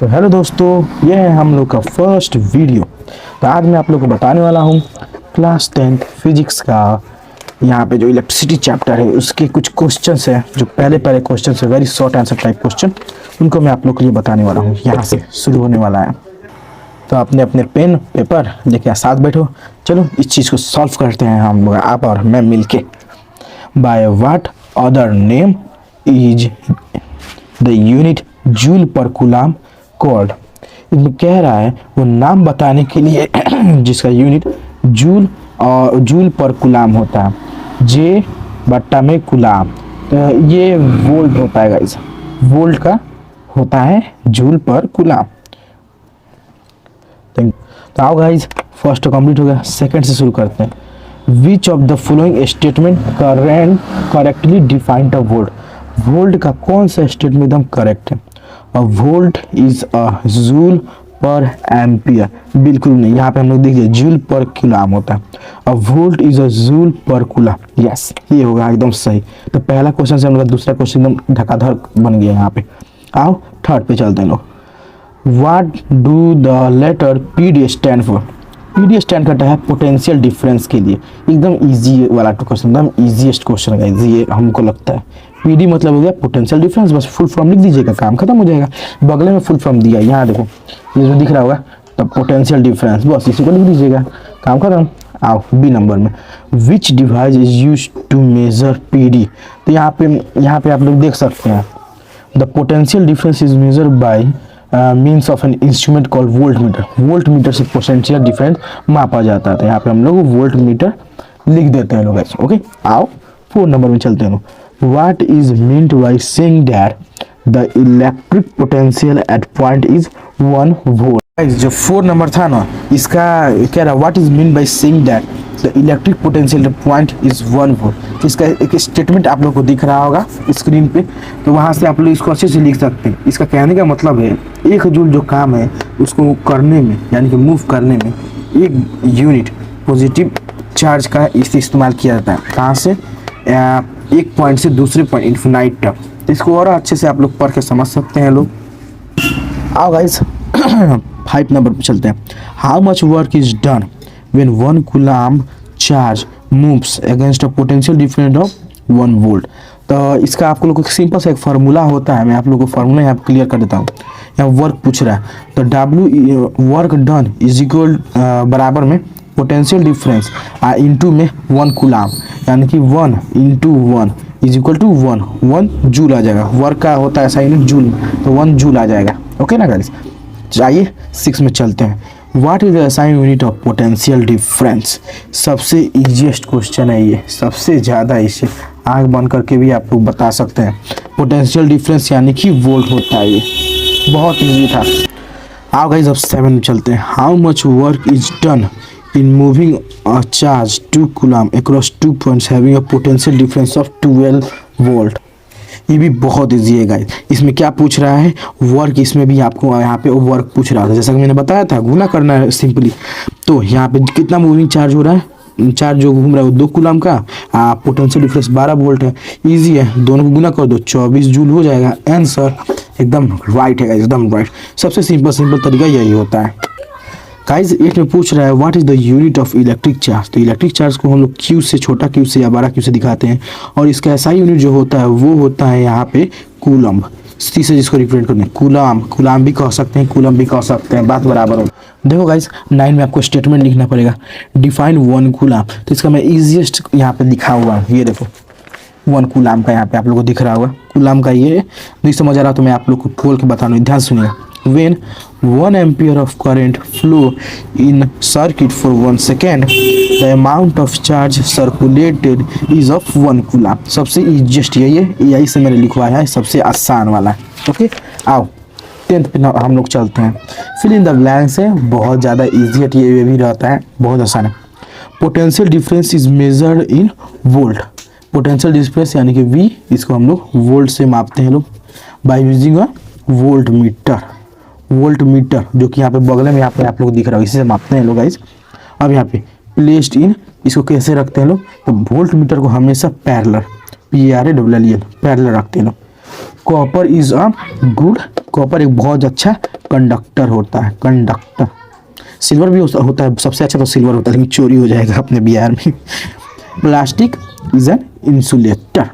तो हेलो दोस्तों, ये है हम लोग का फर्स्ट वीडियो। तो आज मैं आप लोग को बताने वाला हूँ क्लास 10 फिजिक्स का यहाँ पे जो इलेक्ट्रिसिटी चैप्टर है उसके कुछ क्वेश्चंस हैं, जो पहले क्वेश्चन है, very short answer type question. उनको मैं आप लोग के लिए बताने वाला हूँ। यहाँ से शुरू होने वाला है, तो आपने अपने पेन पेपर लेके साथ बैठो। चलो इस चीज़ को सॉल्व करते हैं हम लोग, आप और मैं मिलके। By what other name is the unit joule per coulomb called. इसमें कह रहा है वो नाम बताने के लिए जिसका यूनिट जूल और जूल पर कूलम होता है, जे बट्टा में कूलम, तो ये वोल्ट होता है गाइस, वोल्ट का होता है जूल पर कूलम। तो आओ गाइस, फर्स्ट कंप्लीट हो गया, सेकंड से शुरू करते हैं। Which of the following statement correctly defined a volt. Volt का कौन सा स्टेटमेंट एकदम करेक्ट है? A volt is a joule per ampere, बिल्कुल नहीं। यहाँ पे हम लोग देखिए जूल पर कूलम होता है, a volt is a joule per coulomb. Yes, ये होगा एकदम सही। तो पहला क्वेश्चन से हम लोग दूसरा क्वेश्चन एकदम धकाधक बन गया यहाँ पे। आओ थर्ड पे चलते हैं लोग। What do the letter PD stand for? PD stand करता है पोटेंशियल डिफरेंस के लिए। एकदम इजी वाला क्वेश्चन, एकदम इजीएस्ट क्वेश्चन है ये हमको लगता है। PD मतलब हो गया पोटेंशियल डिफरेंस, बस फुल फॉर्म लिख दीजिएगा, काम खत्म हो जाएगा। बगले में फुल फॉर्म दिया, यहाँ देखो ये जो दिख रहा होगा, तो पोटेंशियल डिफरेंस, बस इसी को लिख दीजिएगा, काम खत्म। आओ बी नंबर में, which device is use to measure PD। तो यहाँ पे आप लोग देख सकते हैं, the potential difference is measure by means of an instrument called volt meter. Volt meter से पोटेंशियल डिफरेंस मापा जाता है, तो यहाँ पे हम लोग वोल्ट मीटर लिख देते हैं लोग ऐसे। ओके, आओ 4 नंबर में चलते हैं। What is meant by saying that the electric potential eight point is 1 volt. जो 4 नंबर था ना, इसका क्या रहा, what is mean by saying that the electric potential eight point is 1 volt. इसका एक स्टेटमेंट आप लोग को दिख रहा होगा स्क्रीन पे, तो वहाँ से आप लोग इसको अच्छे से लिख सकते हैं। इसका कहने का मतलब है, एक जूल जो काम है उसको करने में, यानी कि मूव करने में, एक यूनिट पॉजिटिव चार्ज का इस्तेमाल किया जाता है। कहाँ से? एक पॉइंट से दूसरे पॉइंट इन्फिनाइट तक। तो इसको और अच्छे से आप लोग पढ़ के समझ सकते हैं लोग। आओ गाइस 5 नंबर पे चलते हैं। How much work is done when 1 coulomb charge moves against a potential difference of 1 volt. तो इसका आप लोग को सिंपल सा एक फार्मूला होता है, मैं आप लोग को फार्मूला यहाँ क्लियर कर देता हूँ। यहाँ वर्क पूछ रहा है, तो W work done is equal बराबर में पोटेंशियल डिफरेंस इंटू में 1 कूलम, यानी कि 1 into 1 is equal to 1 joule आ जाएगा। वर्क का होता है ऐसा यूनिट जूल, तो 1 जूल आ जाएगा। ओके ना गाइस, आइए 6 में चलते हैं। What is the SI unit of potential difference. सबसे इजीएस्ट क्वेश्चन है ये, सबसे ज़्यादा इसे आँख बंद करके भी आप लोग बता सकते हैं। पोटेंशियल डिफरेंस यानी कि वोल्ट होता है, ये बहुत इजी था। आओ गाइस अब 7 में चलते हैं। How much work is done in moving a charge 2 coulomb across 2 points having a potential difference of 12 volt. ये भी बहुत इजी है गाइस। इसमें क्या पूछ रहा है, वर्क। इसमें भी आपको यहाँ पे वर्क पूछ रहा था, जैसा कि मैंने बताया था, गुना करना है सिंपली। तो यहाँ पे कितना मूविंग चार्ज हो रहा है, चार्ज जो घूम रहा है वो 2 कूलम का, पोटेंशियल डिफरेंस 12 वोल्ट है। इजी है, दोनों को गुना कर दो, 24 जूल हो जाएगा। आंसर एकदम राइट है, एकदम राइट। सबसे सिंपल तरीका यही होता है गाइस। 8 में पूछ रहा है what is the unit of electric charge. तो इलेक्ट्रिक चार्ज को हम लोग Q से, छोटा Q से या बड़ा Q से दिखाते हैं, और इसका ऐसा यूनिट जो होता है वो होता है यहाँ पे कूलम। सी से जिसको रिप्रेजेंट करते हैं, कूलम भी कह सकते हैं, कूलम भी कह सकते हैं, बात बराबर हो। देखो गाइस 9 में आपको स्टेटमेंट लिखना पड़ेगा, डिफाइन 1 कूलम। तो इसका मैं ईजिएस्ट यहाँ पे लिखा हुआ हूँ, ये देखो 1 कूलम का यहाँ पे आप लोग को दिख रहा होगा। कूलम का ये नहीं समझ आ रहा तो मैं आप लोग को खोल के बता रहा हूँ, ध्यान सुनिएगा। When 1 ampere of current flow in circuit for 1 second, the amount of charge circulated is of 1 coulomb। सबसे इजिएस्ट यही से मैंने लिखवाया है, सबसे आसान वाला। ओके, आओ 10th पे हम लोग चलते हैं। फिल इन द ब्लैंक्स है, बहुत ज़्यादा इजी है, ये भी रहता है, बहुत आसान है। Potential difference is measured in volt. Potential difference यानी कि V, इसको हम लोग वोल्ट से मापते हैं लोग, by using a volt meter. Volt metre जो कि यहाँ पे बगल में यहाँ पे आप लोग दिख रहा है, इसी से मापते हैं लोग गाइस। अब यहाँ पे प्लेस्ड इन, इसको कैसे रखते हैं लोग, तो वोल्ट मीटर को हमेशा पैरेलल, PARALL पैरेलल रखते हैं लोग। Copper is a good copper एक बहुत अच्छा कंडक्टर होता है, कंडक्टर। सिल्वर भी होता है, सबसे अच्छा तो सिल्वर होता है, लेकिन चोरी हो जाएगा अपने बिहार में। प्लास्टिक इज एन इंसुलेटर,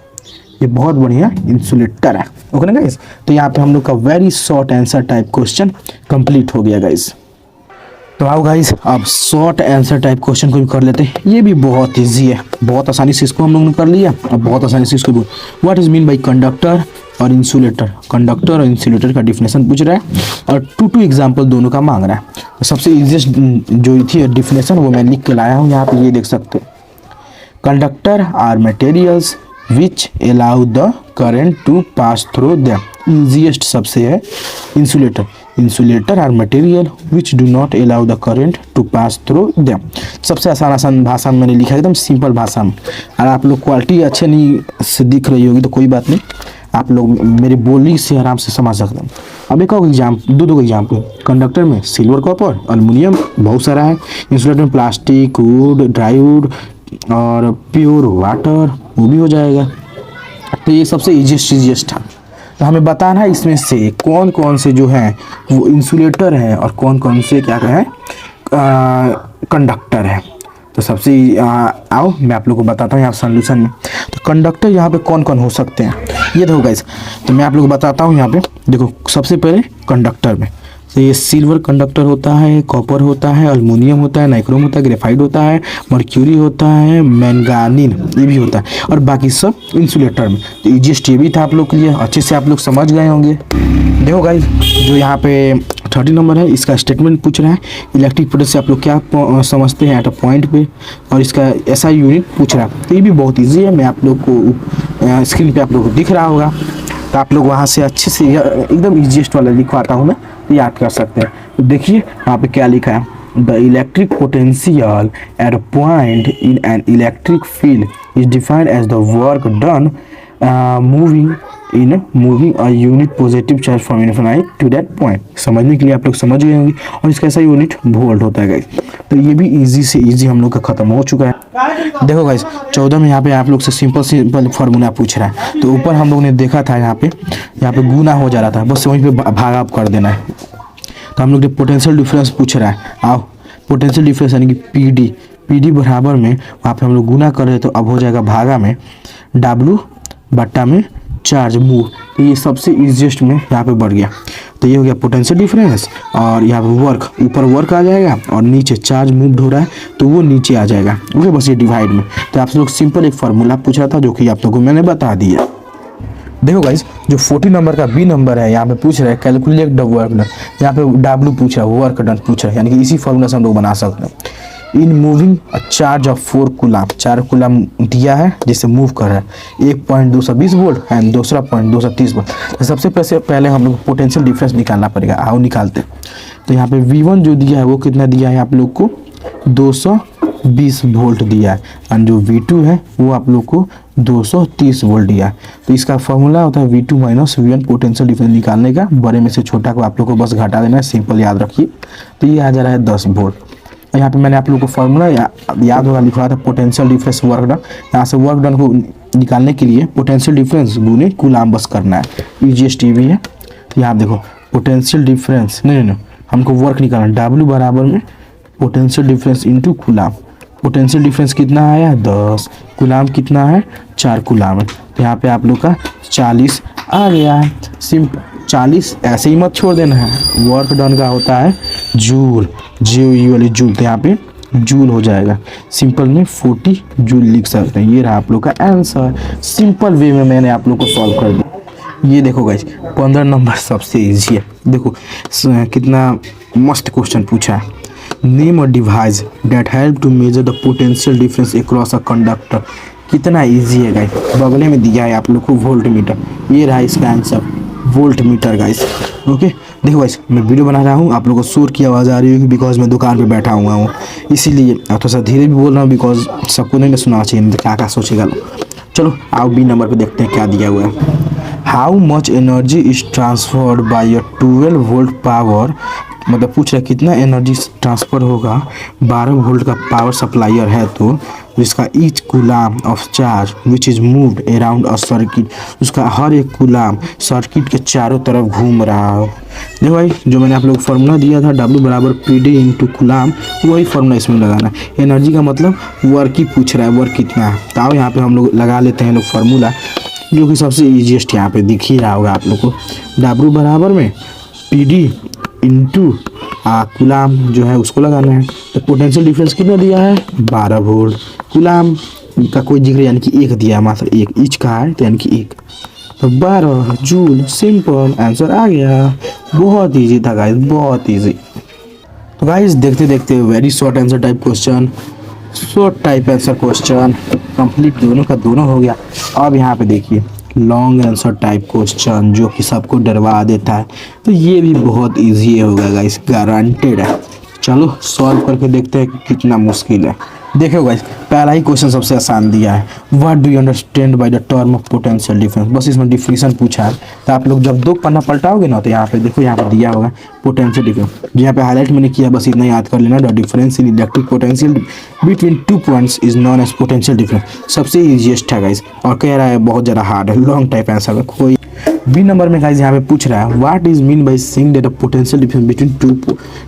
ये बहुत बढ़िया इंसुलेटर है। ओके ना गाइस, तो यहाँ पे हम लोग का very short answer type question complete हो गया गाइस। तो आओ गाइस, अब शॉर्ट आंसर टाइप क्वेश्चन को भी कर लेते हैं। ये भी बहुत इजी है, बहुत आसानी से इसको हम लोग ने कर लिया। अब बहुत आसानी से इसको what is mean by conductor और इंसुलेटर, कंडक्टर और इंसुलेटर का डिफिनेशन पूछ रहा है और टू एग्जाम्पल दोनों का मांग रहा है। तो सबसे इजीएस्ट जो थी डिफिनेशन वो मैं लिख के लाया हूँ, यहाँ पे ये देख सकते हो। Conductor are materials which allow the current to pass through them. Easiest सबसे है insulator, insulator are material which do not allow the current to pass through them. सबसे आसान भाषा में मैंने लिखा है, एकदम सिंपल भाषा में। और आप लोग क्वालिटी अच्छे नहीं से दिख रही होगी तो कोई बात नहीं, आप लोग मेरे बोली से आराम से समझ सकते हैं। अब एक और दो एग्जाम्पल, कंडक्टर में सिल्वर, कॉपर, एल्युमिनियम बहुत सारा है। इंसुलेटर में प्लास्टिक, वुड, ड्राई वुड और प्योर वाटर, वो भी हो जाएगा। तो ये सबसे इजीएस्ट था। तो हमें बताना है इसमें से कौन कौन से जो हैं वो इंसुलेटर हैं और कौन कौन से क्या कहें कंडक्टर है। तो सबसे आओ मैं आप लोगों को बताता हूँ यहाँ सोल्यूशन में। तो कंडक्टर यहाँ पे कौन कौन हो सकते हैं ये देखो गाइस, तो मैं आप लोगों को बताता हूँ यहाँ पे। देखो सबसे पहले कंडक्टर में तो ये सिल्वर कंडक्टर होता है, कॉपर होता है, एल्युमिनियम होता है, नाइक्रोम होता है, ग्रेफाइट होता है, मर्क्यूरी होता है, मैंगानीन ये भी होता है, और बाकी सब इंसुलेटर में। तो इजीएस्ट ये भी था आप लोग के लिए, अच्छे से आप लोग समझ गए होंगे। देखो गाइस, जो यहाँ पे 30 नंबर है इसका स्टेटमेंट पूछ रहा है, इलेक्ट्रिक पोटेंशियल आप लोग क्या समझते हैं एट अ पॉइंट पे, और इसका ऐसा यूनिट पूछ रहा है। तो ये भी बहुत ईजी है, मैं आप लोग को स्क्रीन पे आप लोग को दिख रहा होगा, तो आप लोग वहाँ से अच्छे से एकदम इजीएस्ट वाला लिखवाता हूँ मैं, याद कर सकते हैं। तो देखिए यहाँ पे क्या लिखा है, the electric potential at a point in an electric field is defined as the work done moving a unit positive charge from infinite to that point. समझने के लिए आप लोग समझ गए होंगे, और इसका ऐसा यूनिट वोल्ट होता है गाइस। तो ये भी इजी से इजी हम लोग का खत्म हो चुका है। देखो गाइस 14 में यहाँ पे आप लोग से सिंपल फार्मूला पूछ रहा है। तो ऊपर हम लोग ने देखा था यहाँ पे गुना हो जा रहा था, बस वहीं पे भागा कर देना है। तो हम लोग ने पोटेंशियल डिफरेंस पूछ रहा है, आओ पोटेंशियल डिफरेंस यानी कि पीडी बराबर में वहाँ पे हम लोग गुना कर रहे, तो अब हो जाएगा भागा में W बट्टा में चार्ज मूव। तो ये सबसे इजीएस्ट में यहाँ पे बढ़ गया। तो ये हो गया पोटेंशियल डिफरेंस, और यहाँ पे वर्क, ऊपर वर्क आ जाएगा और नीचे चार्ज मूव हो रहा है तो वो नीचे आ जाएगा। ओके, बस ये डिवाइड में। तो आप लोग सिंपल एक फार्मूला पूछ रहा था जो कि आप लोगों को मैंने बता दिया। देखो गाइस, जो 40 नंबर का बी नंबर है यहाँ पे पूछ रहा है कैलकुलेट द वर्क डन। यहाँ पे W पूछ रहा है, वर्क डन पूछ रहा है, यानी कि इसी फार्मूला से हम लोग बना सकते हैं। In moving charge of 4 coulomb, 4 coulomb दिया है जिसे मूव कर रहा है, 1.220 वोल्ट एंड दूसरा 0.230 वोल्ट। तो सबसे पहले हम लोग पोटेंशियल डिफरेंस निकालना पड़ेगा, आओ निकालते। तो यहाँ पे V1 जो दिया है वो कितना दिया है आप लोग को, 220 वोल्ट दिया है, और जो V2 है वो आप लोग को 230 वोल्ट दिया है। तो इसका फॉर्मूला होता है V2 minus V1 potential difference निकालने का। बड़े में से छोटा को आप लोग को बस घटा देना है, सिंपल याद रखिए। तो ये आ जा रहा है 10 वोल्ट। यहाँ पे मैंने आप लोगों को फॉर्मूला याद होगा लिखा था, पोटेंशियल डिफरेंस वर्क डन। यहाँ से वर्क डन को निकालने के लिए पोटेंशियल डिफरेंस गुने कूलम बस करना है, इजीएस्ट भी है। यहाँ देखो पोटेंशियल डिफरेंस नहीं हमको वर्क निकालना, W बराबर में potential difference into coulomb. Potential difference कितना आया 10, कूलम कितना है 4 कूलम है। तो यहाँ पे आप लोग का 40 आ गया है। सिंपल 40 ऐसे ही मत छोड़ देना है। वर्क डन का होता है जूल, JOULE वाली जूल, तो यहाँ पे जूल हो जाएगा। सिंपल में 40 जूल लिख सकते हैं। ये रहा आप लोग का आंसर, सिंपल वे में मैंने आप लोग को सॉल्व कर दिया। ये देखो गाइस 15 नंबर सबसे इजी है। देखो कितना मस्त क्वेश्चन पूछा है। Name a device that help to measure the potential difference across a conductor. कितना इजी है गाइस, बगले में दिया है आप लोग को वोल्ट मीटर। ये रहा इसका answer, volt meter guys. Okay, देखो गाइस मैं वीडियो बना रहा हूँ, आप लोगों को शोर की आवाज़ आ रही होगी बिकॉज मैं दुकान पे बैठा हुआ हूँ, इसीलिए थोड़ा सा धीरे भी बोल रहा हूँ बिकॉज सबको नहीं सुनना चाहिए, नहीं तो क्या सोचेगा लोग। चलो आओ बी नंबर पे देखते हैं क्या दिया हुआ है। How much energy is transferred by a 12 volt power, मतलब पूछ रहा है कितना एनर्जी ट्रांसफर होगा 12 वोल्ट का पावर सप्लायर है तो जिसका each coulomb of charge which is moved around a circuit, उसका हर एक कूलाम सर्किट के चारों तरफ घूम रहा हो। देखो भाई जो मैंने आप लोग फार्मूला दिया था W बराबर पी डी इंटू कूलाम, वही फार्मूला इसमें लगाना है। एनर्जी का मतलब वर्क ही पूछ रहा है, वर्क कितना है। तो आओ यहाँ पे हम लोग लगा लेते हैं लोग फार्मूला, जो कि सबसे ईजीएस्ट यहाँ पे दिख ही रहा होगा आप लोग को। W बराबर में पी डी इंटू कूलाम जो है उसको लगाना है। तो पोटेंशियल डिफरेंस कितना दिया है 12 वोल्ट, कूलाम का कोई जिक्र यानी कि एक दिया है, मात्र एक, ईच का है तो यानी कि एक, तो 12 जूल। सिंपल आंसर आ गया। बहुत इजी था गाइस, बहुत इजी। तो गाइस देखते देखते very short answer type question, short type answer question complete दोनों का दोनों हो गया। अब यहाँ पे देखिए लॉन्ग आंसर टाइप क्वेश्चन जो कि सबको डरवा देता है, तो ये भी बहुत इजी होगा गाइस, गारंटेड है। चलो सॉल्व करके देखते हैं कि कितना मुश्किल है। देखो गाइस पहला ही क्वेश्चन सबसे आसान दिया है, what do you understand by the term of potential difference. बस इसमें डिफिनेशन पूछा है, तो आप लोग जब दो पन्ना पलटाओगे ना तो यहाँ पे देखो, यहाँ पे दिया होगा पोटेंशियल डिफरेंस, यहाँ पे हाईलाइट मैंने किया, बस इतना याद कर लेना। The difference in electric potential between 2 points is known as potential difference. सबसे इजीएस्ट है गाइस, और कह रहा है बहुत ज़्यादा हार्ड है, लॉन्ग टाइप आंसर है। कोई बी नंबर में गाइस यहाँ पे पूछ रहा है what is mean by saying that the potential difference between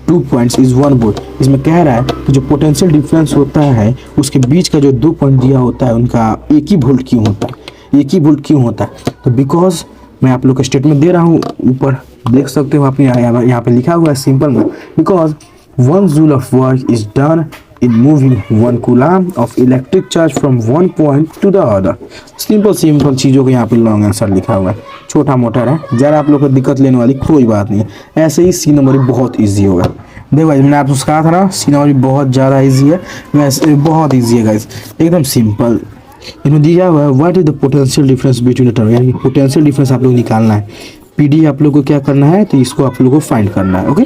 two points is 1 volt. इसमें कह रहा है कि जो पोटेंशियल डिफरेंस होता है उसके बीच का जो 2 पॉइंट दिया होता है उनका एक ही वोल्ट क्यों होता है, एक ही वोल्ट क्यों होता है। तो बिकॉज मैं आप लोग को स्टेटमेंट दे रहा हूँ, ऊपर देख सकते हो आपने यहाँ पे लिखा हुआ है सिंपल में, because 1 joule of work is done in moving 1 coulomb of electric charge from one point to the other। Simple चीज़ों को यहाँ पे लॉन्ग आंसर लिखा हुआ है, छोटा मोटा है, ज़रा आप लोग को दिक्कत लेने वाली कोई बात नहीं है। ऐसे ही सी नंबर बहुत इजी होगा। देखो भाई मैंने आपको कहा था ना सी नंबर बहुत ज़्यादा इजी है, वैसे बहुत इजी है गाइस, एकदम सिंपल। इन्होंने दिया हुआ है what is the potential difference between the term, यानी पोटेंशियल डिफरेंस आप लोग निकालना है। पीडी आप लोग को क्या करना है, तो इसको आप लोग को फाइंड करना है। ओके,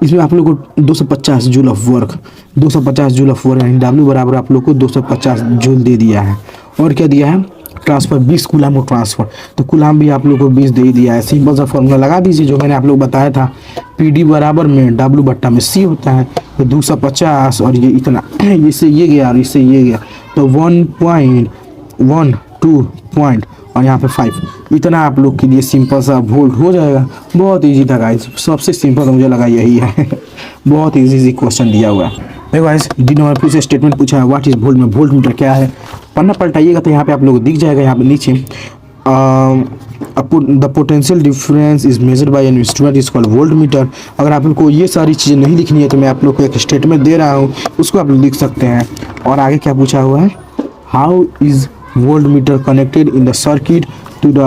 इसमें आप लोग को 250 joule of work, 250 joule of work यानी W बराबर आप लोग को 250 जूल दे दिया है। और क्या दिया है, ट्रांसफर 20 कूलाम को ट्रांसफर, तो कूलाम भी आप लोग को 20 दे दिया है। सिंपल सा फॉर्मूला लगा दीजिए जो मैंने आप लोग बताया था, PD बराबर में W बट्टा में C होता है, तो 250 और ये इतना, इससे ये गया और इससे ये गया, तो 1.12 पॉइंट और यहाँ पे 5, इतना आप लोग के लिए सिंपल सा वोल्ट हो जाएगा। बहुत इजी था गाइस, सबसे सिंपल तो मुझे लगा यही है। बहुत इजी क्वेश्चन दिया हुआ है। देखो गाइस डी नंबर फिर से स्टेटमेंट पूछा है व्हाट इज वोल्ट में, वोल्ट मीटर क्या है। पन्ना पलटाइएगा तो यहाँ पे आप लोग को दिख जाएगा, यहाँ पे नीचे the potential difference is measured by an instrument is called volt metre. अगर आप लोग को ये सारी चीज़ें नहीं लिखनी है तो मैं आप लोग को एक स्टेटमेंट दे रहा हूँ, उसको आप लोग लिख सकते हैं। और आगे क्या पूछा हुआ है, how is volt meter connected in the circuit to the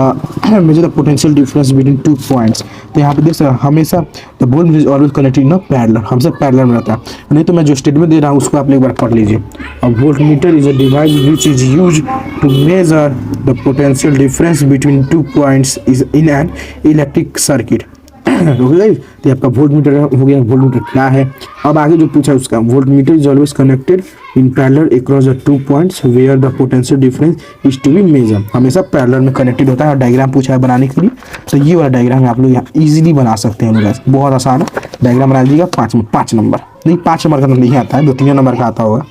measure the potential difference between 2 points. तो यहाँ पे देख सकते हैं हमेशा the volt meter is always connected in parallel, हमसे पैरेलल में रहता है। नहीं तो मैं जो स्टेटमेंट दे रहा हूँ उसको आप एक बार पढ़ लीजिए। अब volt meter is a device which is use to measure the potential difference between 2 points is in an electric circuit. तो आपका वोल्ट मीटर हो गया, वोल्ट मीटर क्या है। अब आगे जो पूछा है उसका, volt meter is always connected in parallel across the 2 points where the potential difference is to be measure. हमेशा पैरेलल में कनेक्टेड होता है। और डायग्राम पूछा है बनाने के लिए, तो ये वाला डायग्राम आप लोग यहाँ इजीली बना सकते हैं। बहुत आसान है, डायग्राम बना लीजिएगा 5 नंबर, नहीं 5 नंबर का तो नहीं आता है, 2-3 नंबर का आता होगा।